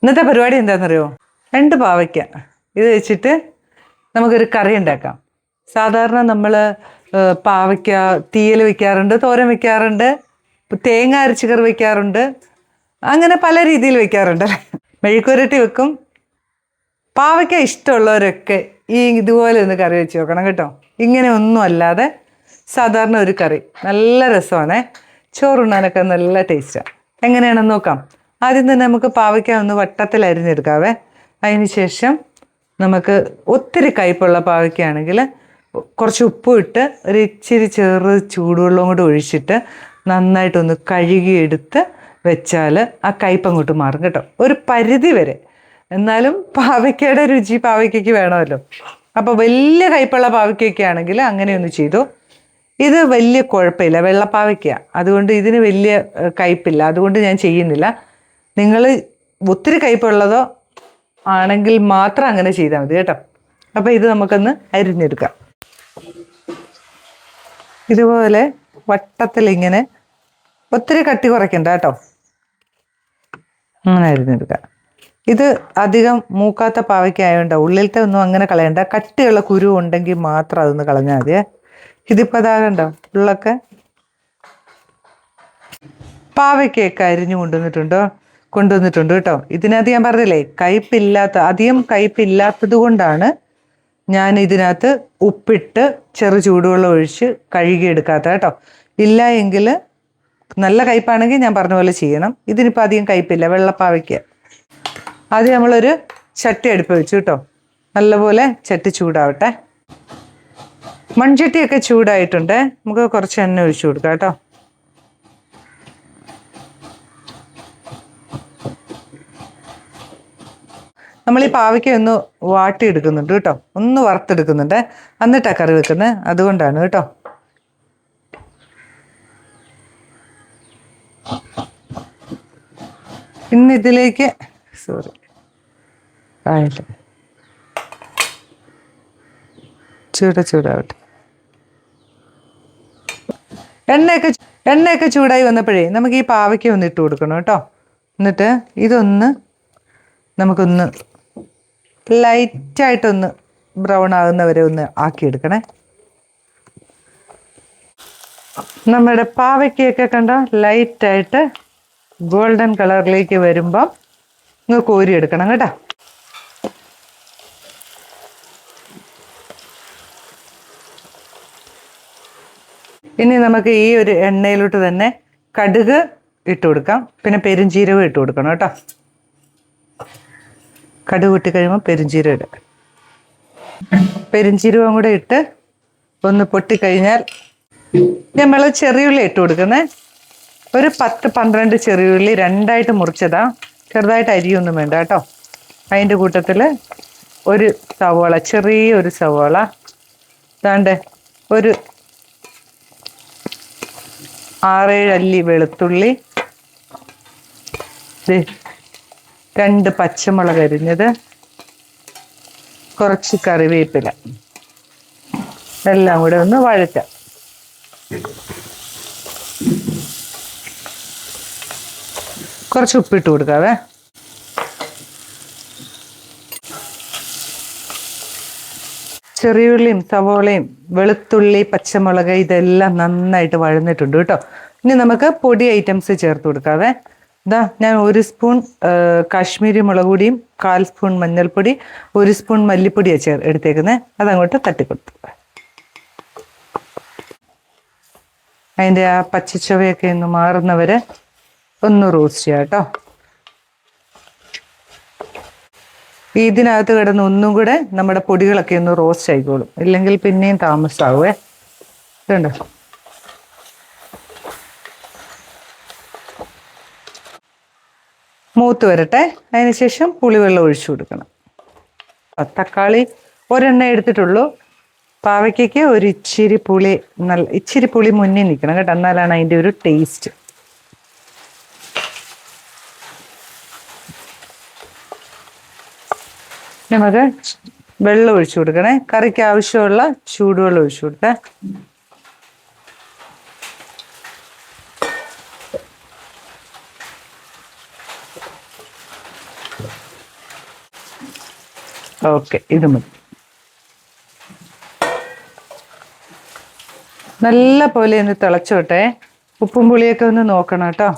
ഇന്നത്തെ പരിപാടി എന്താണെന്നറിയോ? 2 പാവയ്ക്ക ഇത് വെച്ചിട്ട് നമുക്കൊരു കറി ഉണ്ടാക്കാം. സാധാരണ നമ്മൾ പാവയ്ക്ക തീയൽ വെക്കാറുണ്ട്, തോരൻ വെക്കാറുണ്ട്, തേങ്ങ അരച്ച് കറി വെക്കാറുണ്ട്, അങ്ങനെ പല രീതിയിൽ വെക്കാറുണ്ട്. മെഴുക്കുവരട്ടി വെക്കും. പാവയ്ക്ക ഇഷ്ടമുള്ളവരൊക്കെ ഇതുപോലെ ഒന്ന് കറി വെച്ച് നോക്കണം കേട്ടോ. ഇങ്ങനെ ഒന്നും അല്ലാതെ സാധാരണ ഒരു കറി നല്ല രസമാണ്. ചോറുണ്ണാനൊക്കെ നല്ല ടേസ്റ്റാണ്. എങ്ങനെയാണെന്ന് നോക്കാം. ആദ്യം തന്നെ നമുക്ക് പാവയ്ക്ക ഒന്ന് വട്ടത്തിൽ അരിഞ്ഞെടുക്കാവേ. അതിന് ശേഷം നമുക്ക് ഒത്തിരി കയ്പുള്ള പാവയ്ക്കയാണെങ്കിൽ കുറച്ച് ഉപ്പും ഇട്ട് ഒരു ഇച്ചിരി ചൂടുവെള്ളം കൂടെ ഒഴിച്ചിട്ട് നന്നായിട്ടൊന്ന് കഴുകിയെടുത്ത് വെച്ചാൽ ആ കയ്പ് അങ്ങോട്ട് മാറും കേട്ടോ, ഒരു പരിധി വരെ. എന്നാലും പാവയ്ക്കയുടെ രുചി പാവയ്ക്കയ്ക്ക് വേണമല്ലോ. അപ്പോൾ വലിയ കയ്പുള്ള പാവയ്ക്കൊക്കെ ആണെങ്കിൽ അങ്ങനെയൊന്ന് ചെയ്തു. ഇത് വലിയ കുഴപ്പമില്ല, വെള്ളപ്പാവയ്ക്ക, അതുകൊണ്ട് ഇതിന് വലിയ കയ്പില്ല, അതുകൊണ്ട് ഞാൻ ചെയ്യുന്നില്ല. നിങ്ങൾ ഒത്തിരി കയ്പുള്ളതോ ആണെങ്കിൽ മാത്രം അങ്ങനെ ചെയ്താൽ മതി കേട്ടോ. അപ്പോൾ ഇത് നമുക്കൊന്ന് അരിഞ്ഞെടുക്കാം. ഇതുപോലെ വട്ടത്തിലിങ്ങനെ, ഒത്തിരി കട്ടി കുറയ്ക്കണ്ട കേട്ടോ, അങ്ങനെ അരിഞ്ഞെടുക്കാം. ഇത് അധികം മൂക്കാത്ത പാവയ്ക്ക ആയതുകൊണ്ട് ഉള്ളിലത്തെ ഒന്നും അങ്ങനെ കളയണ്ട. കട്ടിയുള്ള കുരു ഉണ്ടെങ്കിൽ മാത്രം അതൊന്ന് കളഞ്ഞാൽ മതിയേ. ഇതിപ്പോൾ അതാകണ്ടോ ഉള്ളൊക്കെ. പാവയ്ക്കൊക്കെ അരിഞ്ഞു കൊണ്ടുവന്നിട്ടുണ്ട് കേട്ടോ. ഇതിനകത്ത് ഞാൻ പറഞ്ഞില്ലേ അധികം കയ്പില്ലാത്തത് കൊണ്ടാണ് ഞാൻ ഇതിനകത്ത് ഉപ്പിട്ട് ചൂടുവെള്ളം ഒഴിച്ച് കഴുകിയെടുക്കാത്ത കേട്ടോ. ഇല്ല എങ്കിൽ നല്ല കയ്പാണെങ്കിൽ ഞാൻ പറഞ്ഞ പോലെ ചെയ്യണം. ഇതിനിപ്പോൾ അധികം കയ്പില്ല, വെള്ളപ്പാവയ്ക്ക. ആദ്യം നമ്മളൊരു ചട്ടി അടുപ്പ് വെച്ചു കേട്ടോ. നല്ലപോലെ ചട്ടി ചൂടാവട്ടെ. മൺചട്ടിയൊക്കെ ചൂടായിട്ടുണ്ട്. നമുക്ക് കുറച്ച് എണ്ണ ഒഴിച്ചു കൊടുക്കാം കേട്ടോ. നമ്മൾ ഈ പാവയ്ക്ക ഒന്ന് വാട്ടിയെടുക്കുന്നുണ്ട് കേട്ടോ, ഒന്ന് വറുത്തെടുക്കുന്നുണ്ട്. എന്നിട്ടാണ് കറി വെക്കുന്നത്, അതുകൊണ്ടാണ് കേട്ടോ. ഇന്നിതിലേക്ക് ചൂടാവട്ടെ. എണ്ണയൊക്കെ ചൂടായി വന്നപ്പോഴേ നമുക്ക് ഈ പാവയ്ക്ക ഒന്ന് ഇട്ട് കൊടുക്കണം കേട്ടോ. എന്നിട്ട് ഇതൊന്ന് നമുക്കൊന്ന് ലൈറ്റായിട്ടൊന്ന് ബ്രൗൺ ആകുന്നവരെ ഒന്ന് ആക്കിയെടുക്കണേ. നമ്മുടെ പാവയ്ക്കൊക്കെ കണ്ടോ ലൈറ്റായിട്ട് ഗോൾഡൻ കളറിലേക്ക് വരുമ്പം ഇങ്ങ് കോരിയെടുക്കണം കേട്ടോ. ഇനി നമുക്ക് ഈ ഒരു എണ്ണയിലോട്ട് തന്നെ കടുക് ഇട്ട് കൊടുക്കാം, പിന്നെ പെരുംജീരകം ഇട്ട് കൊടുക്കണം കേട്ടോ. കടുക് ഇട്ട് കഴിയുമ്പോൾ പെരുംജീരകം ഇടുക. പെരുംജീരകം കൂടെ ഇട്ട് ഒന്ന് പൊട്ടിക്കഴിഞ്ഞാൽ നമ്മൾ ചെറിയുള്ളി ഇട്ട് കൊടുക്കുന്നത്. ഒരു 10-12 ചെറിയുള്ളി രണ്ടായിട്ട് മുറിച്ചതാ, ചെറുതായിട്ട് അരിയൊന്നും വേണ്ട കേട്ടോ. അതിൻ്റെ കൂട്ടത്തിൽ ഒരു സവോള, ചെറിയൊരു സവോള, ദാണ്ട് ഒരു 6-7 അല്ലി വെളുത്തുള്ളി, 2 പച്ചമുളക് അരിഞ്ഞത്, കുറച്ച് കറിവേപ്പില, എല്ലാം കൂടെ ഒന്ന് വഴറ്റാം. കുറച്ച് ഉപ്പിട്ട് കൊടുക്കാവേ. ചെറിയുള്ളിയും സവോളയും വെളുത്തുള്ളി പച്ചമുളക് ഇതെല്ലാം നന്നായിട്ട് വഴന്നിട്ടുണ്ട് കേട്ടോ. ഇനി നമുക്ക് പൊടി ഐറ്റംസ് ചേർത്ത് കൊടുക്കാവേ. ഞാൻ 1 സ്പൂൺ കാശ്മീരി മുളക് പൊടിയും 1/4 സ്പൂൺ മഞ്ഞൾപ്പൊടി, 1 സ്പൂൺ മല്ലിപ്പൊടിയാണ് എടുത്തേക്കുന്നത്. അതങ്ങോട്ട് തട്ടിക്കൊടുത്തു. അതിൻ്റെ ആ പച്ചച്ചുവയൊക്കെ ഒന്ന് മാറുന്നവരെ ഒന്ന് റോസ്റ്റ് ചെയ്യാം കേട്ടോ. ഇതിനകത്ത് കിടന്ന് ഒന്നും കൂടെ നമ്മുടെ പൊടികളൊക്കെ ഒന്ന് റോസ്റ്റ് ആയിക്കോളും, ഇല്ലെങ്കിൽ പിന്നെയും താമസമാവേ. ഇതുണ്ടോ, മൂത്ത് വരട്ടെ. അതിനുശേഷം പുളിവെള്ളം ഒഴിച്ചു കൊടുക്കണം. തക്കാളി ഒരെണ്ണ എടുത്തിട്ടുള്ളൂ. പാവയ്ക്കയ്ക്ക് ഒരു ഇച്ചിരി പുളി മുന്നിൽ നിൽക്കണം കേട്ടോ, എന്നാലാണ് അതിൻ്റെ ഒരു ടേസ്റ്റ്. നമുക്ക് വെള്ളം ഒഴിച്ചു കൊടുക്കണേ. കറിക്ക് ആവശ്യമുള്ള ചൂടുവെള്ളം ഒഴിച്ചു കൊടുത്തേ. ഓക്കെ, ഇത് മതി. നല്ല പോലെ ഒന്ന് തിളച്ചോട്ടെ. ഉപ്പും പുളിയൊക്കെ ഒന്ന് നോക്കണം കേട്ടോ.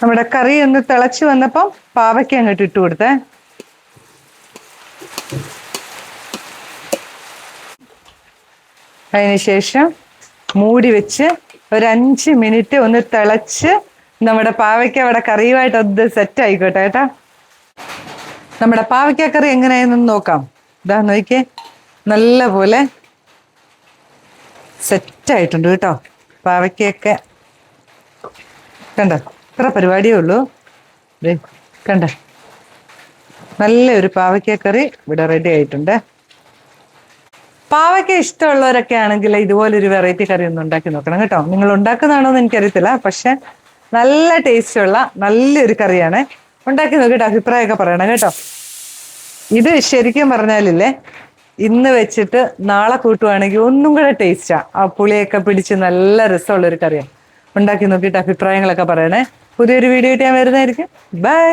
നമ്മുടെ കറി ഒന്ന് തിളച്ച് വന്നപ്പം പാവയ്ക്ക അങ്ങോട്ട് ഇട്ട് കൊടുത്തേ. അതിനുശേഷം മൂടി വെച്ച് ഒരു 5 മിനിറ്റ് ഒന്ന് തിളച്ച് നമ്മുടെ പാവയ്ക്ക അവിടെ കറിയുമായിട്ട് അത് സെറ്റ് ആയിക്കോട്ടെ കേട്ടോ. നമ്മുടെ പാവയ്ക്ക കറി എങ്ങനെയാണെന്ന് നോക്കാം. ഇതാ നോക്കിയേ, നല്ല പോലെ സെറ്റായിട്ടുണ്ട് കേട്ടോ. പാവയ്ക്കൊക്കെ കണ്ടോ, ഇത്ര പരിപാടിയേ ഉള്ളൂ. കണ്ട, നല്ലൊരു പാവയ്ക്ക കറി ഇവിടെ റെഡി ആയിട്ടുണ്ട്. പാവയ്ക്ക ഇഷ്ടമുള്ളവരൊക്കെ ആണെങ്കിൽ ഇതുപോലൊരു വെറൈറ്റി കറി ഒന്ന് ഉണ്ടാക്കി നോക്കണം കേട്ടോ. നിങ്ങൾ ഉണ്ടാക്കുന്നതാണോ എന്ന് എനിക്കറിയത്തില്ല, പക്ഷെ നല്ല ടേസ്റ്റുള്ള നല്ലൊരു കറിയാണ്. ഉണ്ടാക്കി നോക്കിയിട്ട് അഭിപ്രായമൊക്കെ പറയണം കേട്ടോ. ഇത് ശരിക്കും പറഞ്ഞാലില്ലേ, ഇന്ന് വെച്ചിട്ട് നാളെ കൂട്ടുവാണെങ്കിൽ ഒന്നും കൂടെ ടേസ്റ്റാ. ആ പുളിയൊക്കെ പിടിച്ച് നല്ല രസമുള്ളൊരു കറിയാണ്. ഉണ്ടാക്കി നോക്കിയിട്ട് അഭിപ്രായങ്ങളൊക്കെ പറയണേ. പുതിയൊരു വീഡിയോ ആയിട്ട് ഞാൻ വരുന്നതായിരിക്കും. ബൈ.